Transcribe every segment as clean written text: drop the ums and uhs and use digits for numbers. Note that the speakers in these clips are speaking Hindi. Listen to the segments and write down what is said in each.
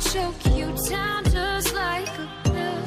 choke you down just like a pill.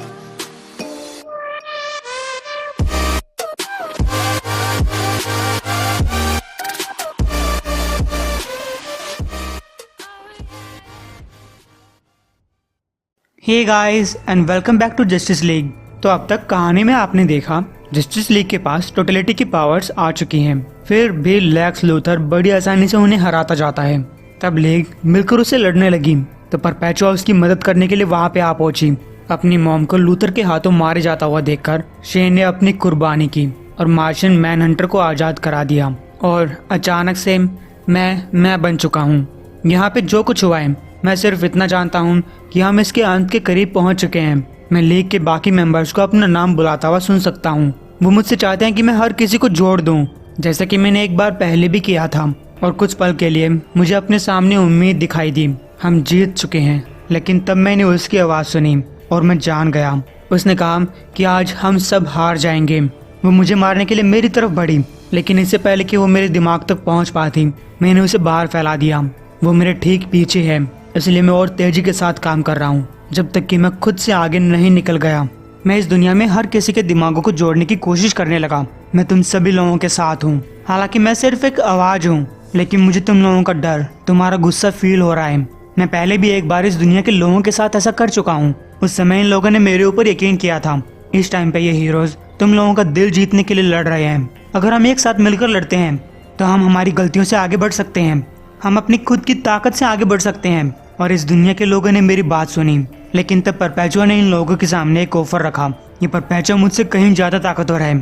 Hey guys and welcome back to Justice League. तो अब तक कहानी में आपने देखा जस्टिस लीग के पास टोटलिटी की पावर्स आ चुकी हैं, फिर भी लेक्स लूथर बड़ी आसानी से उन्हें हराता जाता है। तब लीग मिलकर उसे लड़ने लगी तो परपेचुआ उसकी मदद करने के लिए वहां पे आ पहुंची। अपनी मॉम को लूथर के हाथों मारे जाता हुआ देखकर शेन ने अपनी कुर्बानी की और मार्शियन मैन हंटर को आजाद करा दिया। और अचानक से मैं बन चुका हूँ। यहाँ पे जो कुछ हुआ है मैं सिर्फ इतना जानता हूँ कि हम इसके अंत के करीब पहुँच चुके हैं। मैं लीग के बाकी मेंबर्स को अपना नाम बुलाता हुआ सुन सकता हूँ। वो मुझसे चाहते हैं कि मैं हर किसी को जोड़ दूँ, जैसा कि मैंने एक बार पहले भी किया था। और कुछ पल के लिए मुझे अपने सामने उम्मीद दिखाई दी, हम जीत चुके हैं। लेकिन तब मैंने उसकी आवाज़ सुनी और मैं जान गया। उसने कहा कि आज हम सब हार जाएंगे। वो मुझे मारने के लिए मेरी तरफ बढ़ी, लेकिन इससे पहले कि वो मेरे दिमाग तक पहुंच पाती मैंने उसे बाहर फैला दिया। वो मेरे ठीक पीछे है, इसलिए मैं और तेजी के साथ काम कर रहा हूँ जब तक कि मैं खुद से आगे नहीं निकल गया। मैं इस दुनिया में हर किसी के दिमागों को जोड़ने की कोशिश करने लगा। मैं तुम सभी लोगों के साथ हूँ। हालांकि मैं सिर्फ एक आवाज़ हूँ, लेकिन मुझे तुम लोगों का डर, तुम्हारा गुस्सा फील हो रहा है। मैं पहले भी एक बार इस दुनिया के लोगों के साथ ऐसा कर चुका हूँ। उस समय इन लोगों ने मेरे ऊपर यकीन किया था। इस टाइम पे ये हीरोज तुम लोगों का दिल जीतने के लिए लड़ रहे हैं। अगर हम एक साथ मिलकर लड़ते हैं तो हम हमारी गलतियों से आगे बढ़ सकते हैं। हम अपनी खुद की ताकत से आगे बढ़ सकते हैं। और इस दुनिया के लोगों ने मेरी बात सुनी, लेकिन तब परपेचुआ ने इन लोगों के सामने एक ऑफर रखा। ये परपेचुआ मुझसे कहीं ज्यादा ताकतवर है।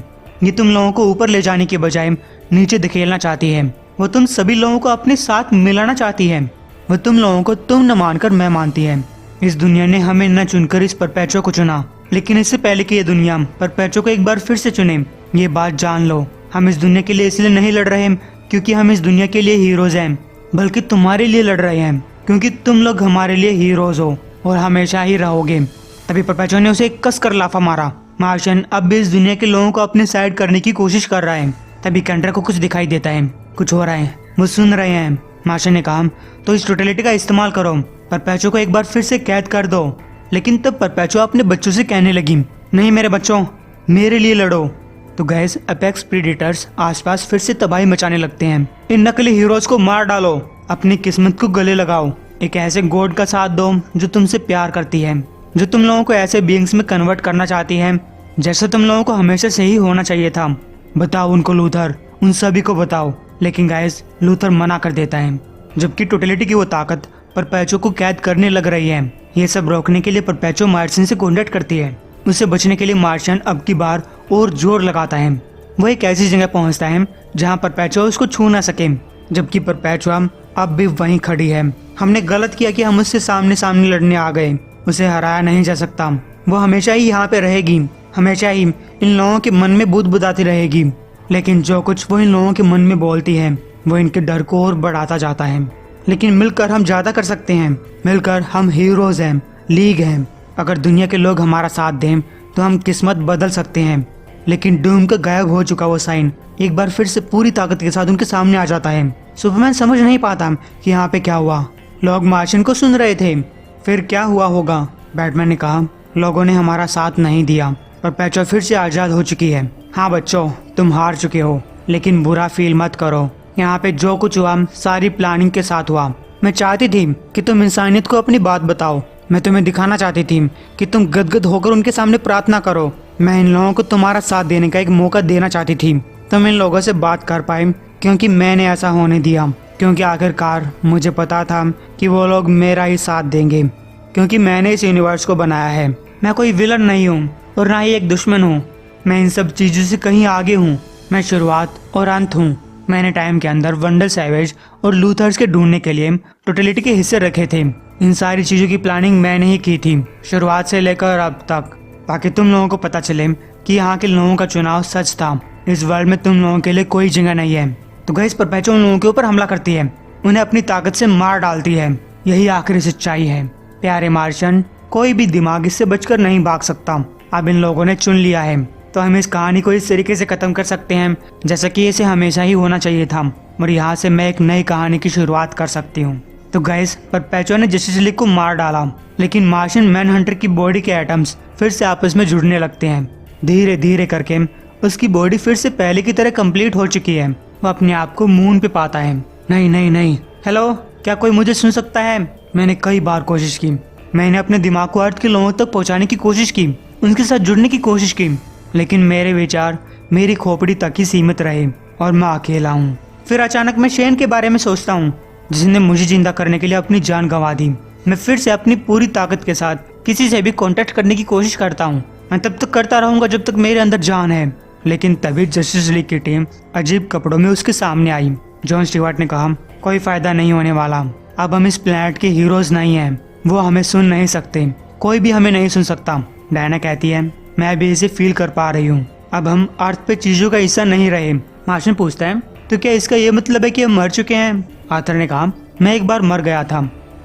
ये तुम लोगों को ऊपर ले जाने के बजाय नीचे धकेलना चाहती है। वो तुम सभी लोगों को अपने साथ मिलाना चाहती है। वो तुम लोगों को तुम न मानकर मैं मानती है। इस दुनिया ने हमें न चुनकर इस परपेचुआ को चुना, लेकिन इससे पहले कि ये दुनिया परपेचुआ को एक बार फिर से चुने, ये बात जान लो, हम इस दुनिया के लिए इसलिए नहीं लड़ रहे क्योंकि हम इस दुनिया के लिए हीरोज हैं, बल्कि तुम्हारे लिए लड़ रहे हैं क्योंकि तुम लोग हमारे लिए हीरोज हो और हमेशा ही रहोगे। तभी परपेचुआ ने उसे कस कर लाफा मारा। मार्शियन अब भी इस दुनिया के लोगों को अपने साइड करने की कोशिश कर रहा है। तभी कैंड्रा को कुछ दिखाई देता है, कुछ हो रहा है, वो सुन रहे हैं। मार्शियन ने कहा तो इस टोटलिटी का इस्तेमाल करो, परपेचुआ को एक बार फिर से कैद कर दो। लेकिन तब परपेचुआ अपने बच्चों से कहने लगी, नहीं मेरे बच्चों, मेरे लिए लड़ो। तो गैस अपेक्स प्रीडेटर्स आसपास फिर से तबाही मचाने लगते हैं। इन नकली हीरोज को मार डालो, अपनी किस्मत को गले लगाओ, एक ऐसे गॉड का साथ दो जो तुमसे प्यार करती है, जो तुम लोगों को ऐसे बीइंग्स में कन्वर्ट करना चाहती है जैसे तुम लोगों को हमेशा से ही होना चाहिए था। बताओ उनको लूथर, उन सभी को बताओ। लेकिन गाइस लूथर मना कर देता है, जबकि टोटलिटी की वो ताकत परपेचुआ को कैद करने लग रही है। ये सब रोकने के लिए परपेचुआ मार्शियन से कॉन्टेक्ट करती है। उससे बचने के लिए मार्शियन अब की बार और जोर लगाता है। वो एक ऐसी जगह पहुंचता है जहां परपेचुआ उसको छू ना सके, जबकि परपेचुआ अब भी वहीं खड़ी है। हमने गलत किया कि हम उससे सामने सामने लड़ने आ गए। उसे हराया नहीं जा सकता। वो हमेशा ही यहाँ पे रहेगी, हमेशा ही इन लोगों के मन में बुदबुदाती रहेगी। लेकिन जो कुछ वो इन लोगों के मन में बोलती है वो इनके डर को और बढ़ाता जाता है। लेकिन मिलकर हम ज्यादा कर सकते हैं। मिलकर हम हीरोज हैं, लीग हैं। अगर दुनिया के लोग हमारा साथ दें तो हम किस्मत बदल सकते हैं। लेकिन डूम का गायब हो चुका वो साइन एक बार फिर से पूरी ताकत के साथ उनके सामने आ जाता है। सुपरमैन समझ नहीं पाता कि यहाँ पे क्या हुआ। लोग मार्शियन को सुन रहे थे, फिर क्या हुआ होगा। बैटमैन ने कहा लोगों ने हमारा साथ नहीं दिया, परपेचुआ फिर से आजाद हो चुकी है। हाँ बच्चों, तुम हार चुके हो, लेकिन बुरा फील मत करो। यहाँ पे जो कुछ हुआ सारी प्लानिंग के साथ हुआ। मैं चाहती थी कि तुम इंसानियत को अपनी बात बताओ। मैं तुम्हें दिखाना चाहती थी कि तुम गदगद होकर उनके सामने प्रार्थना करो। मैं इन लोगों को तुम्हारा साथ देने का एक मौका देना चाहती थी। तुम इन लोगों से बात कर पाए क्योंकि मैंने ऐसा होने दिया, क्योंकि आखिरकार मुझे पता था कि वो लोग मेरा ही साथ देंगे, क्योंकि मैंने इस यूनिवर्स को बनाया है। मैं कोई विलन नहीं हूँ और ना ही एक दुश्मन हूँ। मैं इन सब चीज़ों से कहीं आगे हूँ। मैं शुरुआत और अंत हूँ। मैंने टाइम के अंदर वंडर सैवेज और लूथर्स के ढूंढने के लिए टोटलिटी के हिस्से रखे थे। इन सारी चीज़ों की प्लानिंग मैंने ही की थी, शुरुआत से लेकर अब तक, ताकि तुम लोगों को पता चले कि यहाँ के लोगों का चुनाव सच था। इस वर्ल्ड में तुम लोगों के लिए कोई जगह नहीं है। तो गैस परपेचुआ उन लोगों के ऊपर हमला करती है, उन्हें अपनी ताकत से मार डालती है। यही आखिरी सच्चाई है। प्यारे मार्शियन, कोई भी दिमाग इससे बचकर नहीं भाग सकता। अब इन लोगों ने चुन लिया है, तो हम इस कहानी को इस तरीके से खत्म कर सकते हैं जैसा कि इसे हमेशा ही होना चाहिए था, और यहाँ से मैं एक नई कहानी की शुरुआत कर सकती हूँ। तो गाइस परपेचुआ ने जस्टिस लीग को मार डाला लेकिन मार्शियन मैनहंटर की बॉडी के एटम्स फिर से आपस में जुड़ने लगते हैं। धीरे धीरे करके उसकी बॉडी फिर से पहले की तरह कंप्लीट हो चुकी है। वो अपने आप को मून पे पाता है। नहीं नहीं नहीं, हेलो, क्या कोई मुझे सुन सकता है? मैंने कई बार कोशिश की। मैंने अपने दिमाग को अर्थ के लोगों तक पहुंचाने की कोशिश की, उनके साथ जुड़ने की कोशिश की, लेकिन मेरे विचार मेरी खोपड़ी तक ही सीमित रहे और मैं अकेला हूँ। फिर अचानक मैं शेन के बारे में सोचता हूँ, जिसने मुझे जिंदा करने के लिए अपनी जान गंवा दी। मैं फिर से अपनी पूरी ताकत के साथ किसी से भी कांटेक्ट करने की कोशिश करता हूँ। मैं तब तक करता रहूंगा जब तक मेरे अंदर जान है। लेकिन तभी जस्टिस लीग की टीम अजीब कपड़ों में उसके सामने आई। जॉन स्टीवर्ट ने कहा, कोई फायदा नहीं होने वाला। अब हम इस प्लेनेट के हीरोज नहीं हैं। वो हमें सुन नहीं सकते, कोई भी हमें नहीं सुन सकता। डायना कहती है, मैं भी इसे फील कर पा रही हूँ। अब हम अर्थ पे चीजों का हिस्सा नहीं रहे। मार्शियन पूछता है, तो क्या इसका ये मतलब है कि हम मर चुके हैं? आर्थर ने कहा, मैं एक बार मर गया था,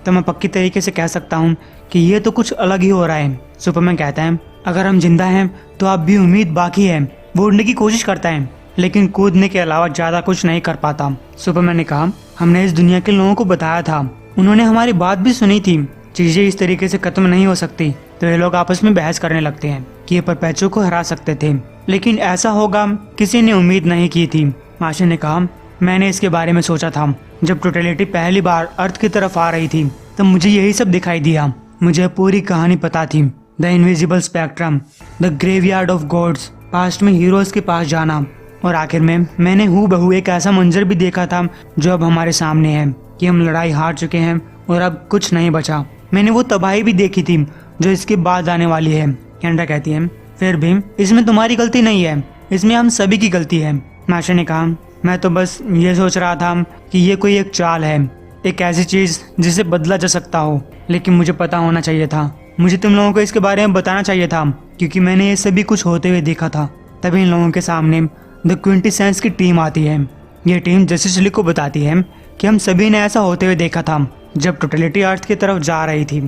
तो मैं पक्की तरीके से कह सकता हूँ कि ये तो कुछ अलग ही हो रहा है। सुपरमैन कहता है, अगर हम जिंदा हैं तो अब भी उम्मीद बाकी है। वो उड़ने की कोशिश करता है, लेकिन कूदने के अलावा ज्यादा कुछ नहीं कर पाता। सुपरमैन ने कहा, हमने इस दुनिया के लोगों को बताया था, उन्होंने हमारी बात भी सुनी थी। चीजें इस तरीके से खत्म नहीं हो सकती। तो ये लोग आपस में बहस करने लगते हैं कि ये परपेचुअल को हरा सकते थे, लेकिन ऐसा होगा किसी ने उम्मीद नहीं की थी। मार्शियन ने कहा, मैंने इसके बारे में सोचा था। जब टोटलिटी पहली बार अर्थ की तरफ आ रही थी तब मुझे यही सब दिखाई दिया। मुझे पूरी कहानी पता थी। The invisible spectrum, the graveyard of gods, past में हीरोज के पास जाना, और आखिर में मैंने हूबहू एक ऐसा मंजर भी देखा था जो अब हमारे सामने है कि हम लड़ाई हार चुके हैं और अब कुछ नहीं बचा। मैंने वो तबाही भी देखी थी जो इसके बाद आने वाली है। कैंड्रा कहती है, फिर भी इसमें तुम्हारी गलती नहीं है, इसमें हम सभी की गलती है। मार्शियन ने कहा, मैं तो बस ये सोच रहा था कि ये कोई एक चाल है, एक ऐसी चीज जिसे बदला जा सकता हो, लेकिन मुझे पता होना चाहिए था। मुझे तुम लोगों को इसके बारे में बताना चाहिए था, क्योंकि मैंने ये सभी कुछ होते हुए देखा था। तभी इन लोगों के सामने द क्विंटेसेंस की टीम आती है। ये टीम जस्टिस लीग को बताती है कि हम सभी ने ऐसा होते हुए देखा था जब टोटलिटी अर्थ की तरफ जा रही थी।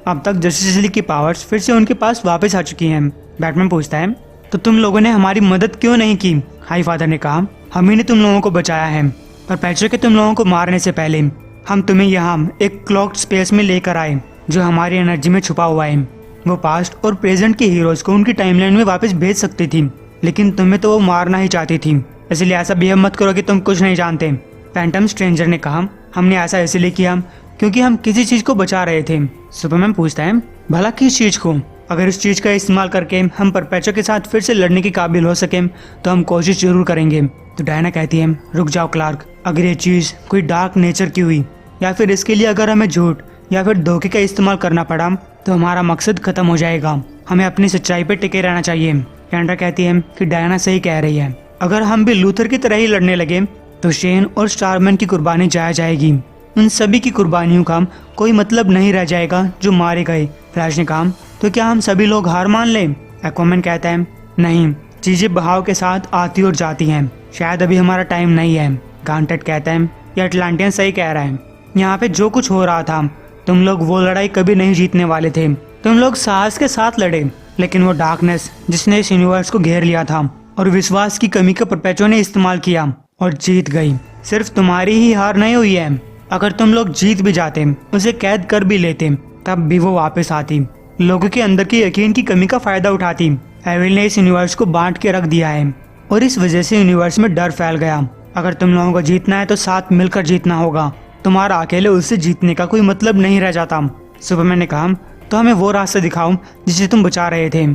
अब तक जस्टिस लीग की पावर्स फिर से उनके पास वापस आ चुकी हैं। बैटमैन पूछता है, तो तुम लोगों ने हमारी मदद क्यों नहीं की? हाई फादर ने कहा, हम ही ने तुम लोगों को बचाया है, पर पैचो के तुम लोगों को मारने से पहले हम तुम्हें यहाँ एक क्लॉक्ड स्पेस में लेकर आए जो हमारी एनर्जी में छुपा हुआ है। वो पास्ट और प्रेजेंट के हीरोज को उनकी टाइमलाइन में वापस भेज सकती थी, लेकिन तुम्हें तो वो मारना ही चाहती थी, इसलिए ऐसा बिहेव मत करो कि तुम कुछ नहीं जानते। फैंटम स्ट्रेंजर ने कहा, हमने ऐसा इसलिए किया क्योंकि हम किसी चीज को बचा रहे थे। सुपरमैन पूछता है, भला किस चीज को? अगर इस चीज का इस्तेमाल करके हम परपेचुअल के साथ फिर से लड़ने के काबिल हो सके तो हम कोशिश जरूर करेंगे। तो डायना कहती है, रुक जाओ क्लार्क, अगर ये चीज कोई डार्क नेचर की हुई या फिर इसके लिए अगर हमें झूठ या फिर धोखे का इस्तेमाल करना पड़ा तो हमारा मकसद खत्म हो जाएगा। हमें अपनी सच्चाई पे टिके रहना चाहिए। कैंड्रा कहती है कि डायना सही कह रही है, अगर हम भी लूथर की तरह ही लड़ने लगे तो शेन और स्टारमैन की कुर्बानी जाया जाएगी। उन सभी की कुर्बानियों का कोई मतलब नहीं रह जाएगा जो मारे गए। फ्लैश ने कहा, तो क्या हम सभी लोग हार मान लें? एक्वामैन कहता है, नहीं, चीजें बहाव के साथ आती और जाती हैं, शायद अभी हमारा टाइम नहीं है। गांटेट कहता है, ये अटलांटियन सही कह रहा है, यहाँ पे जो कुछ हो रहा था तुम लोग वो लड़ाई कभी नहीं जीतने वाले थे। तुम लोग साहस के साथ लड़े, लेकिन वो डार्कनेस जिसने इस यूनिवर्स को घेर लिया था और विश्वास की कमी का परपेचुअल ने इस्तेमाल किया और जीत गई। सिर्फ तुम्हारी ही हार नहीं हुई है, अगर तुम लोग जीत भी जाते, उसे कैद कर भी लेते, तब भी वो वापस आती, लोगों के अंदर की यकीन की कमी का फायदा उठाती। एविल ने इस यूनिवर्स को बांट के रख दिया है और इस वजह से यूनिवर्स में डर फैल गया। अगर तुम लोगों को जीतना है तो साथ मिलकर जीतना होगा, तुम्हारा अकेले उससे जीतने का कोई मतलब नहीं रह जाता। सुपरमैन ने कहा, तो हमें वो रास्ता दिखाओ जिसे तुम बचा रहे थे।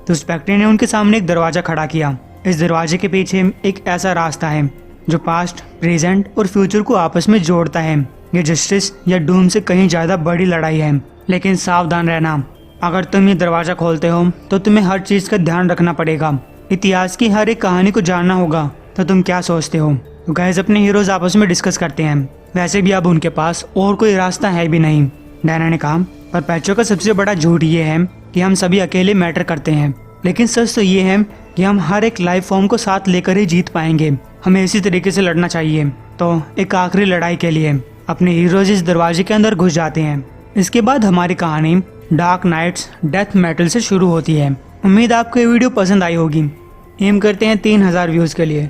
तो स्पेक्ट्रे ने उनके सामने एक दरवाजा खड़ा किया। इस दरवाजे के पीछे एक ऐसा रास्ता है जो पास्ट, प्रेजेंट और फ्यूचर को आपस में जोड़ता है। ये जस्टिस या डूम से कहीं ज्यादा बड़ी लड़ाई है, लेकिन सावधान रहना, अगर तुम ये दरवाजा खोलते हो तो तुम्हें हर चीज का ध्यान रखना पड़ेगा। इतिहास की हर एक कहानी को जानना होगा। तो तुम क्या सोचते हो? तो गाइस अपने हीरोज आपस में डिस्कस करते हैं। वैसे भी अब उनके पास और कोई रास्ता है भी नहीं। डायना ने कहा, पर पैचो का सबसे बड़ा झूठ ये है कि हम सभी अकेले मैटर करते हैं, लेकिन सच तो ये है कि हम हर एक लाइफ फॉर्म को साथ लेकर ही जीत पाएंगे। हमें इसी तरीके से लड़ना चाहिए। तो एक आखिरी लड़ाई के लिए अपने हीरोज इस दरवाजे के अंदर घुस जाते हैं। इसके बाद हमारी कहानी डार्क नाइट्स डेथ मेटल से शुरू होती है। उम्मीद आपको ये वीडियो पसंद आई होगी। एम करते हैं 3000 व्यूज के लिए।